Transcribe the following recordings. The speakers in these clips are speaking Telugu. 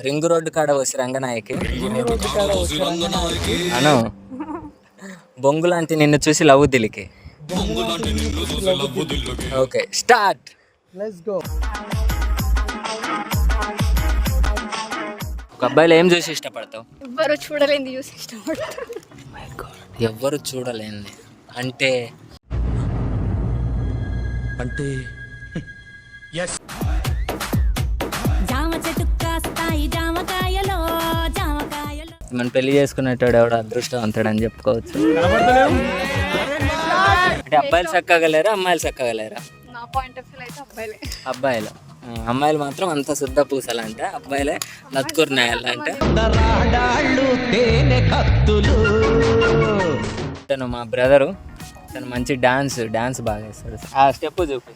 రింగ్ రోడ్డు కాడ వచ్చి రంగనాయకి అను బొంగు లాంటి నిన్ను చూసి లవ్ దిలికి. Okay start. Let's go. ఒక అబ్బాయిలో ఏం చూసి ఇష్టపడతావు? ఎవ్వరు చూడలేంది చూసి ఇష్టపడతా. ఎవ్వరు చూడలేంది అంటే మనం పెళ్లి చేసుకునేటోడు ఎవడో అదృష్టవంతుడు అని చెప్పుకోవచ్చు. అంటే అబ్బాయిలు చక్కగలేరా అమ్మాయిలు చక్కగలేరా? నా పాయింట్ ఆఫ్ వ్యూ అయితే అబ్బాయిలే. అబ్బాయిలు అమ్మాయిలు మాత్రం అంత శుద్ధ పూసలంట, అబ్బాయిలే నత్తుకున్నాయాలంట. తను మా బ్రదరు, తను మంచి డాన్స్ బాగా వేస్తాడు. ఆ స్టెప్ చూపి.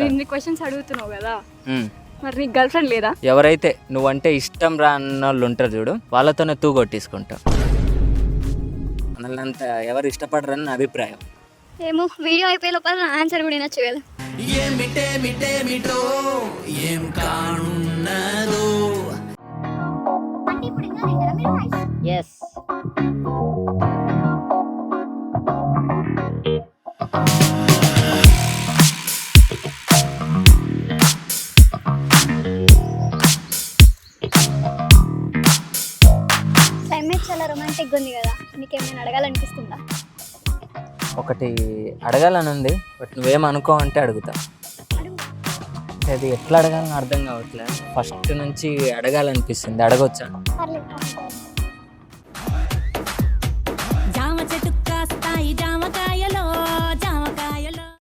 ఇన్ని క్వశ్చన్స్ అడుగుతున్నావు కదా, మరి నీకు గర్ల్ ఫ్రెండ్ లేదా? ఎవరైతే నువ్వంటే ఇష్టం రాన్న వాళ్ళు ఉంటారు చూడు, వాళ్ళతోనే తూ కొట్టేసుకుంటావు. అందులో ఎవరు ఇష్టపడరని నా అభిప్రాయం. ఏమో వీడియో అయిపోయే లోపల నా ఆన్సర్ కూడా వినొచ్చు కదా. ఎస్ క్లైమేట్ చాలా రొమాంటిక్గా ఉంది కదా, నీకేమైనా అడగాలనిపిస్తుందా? ఒకటి అడగాలని ఉంది, బట్ నువ్వేమనుకో అంటే అడుగుతా. అది ఎట్లా అడగాలని అర్థం కావట్లేదు. ఫస్ట్ నుంచి అడగాలనిపిస్తుంది, అడగొచ్చా? జామ చెట్టు కాస్తాయి జామకాయలో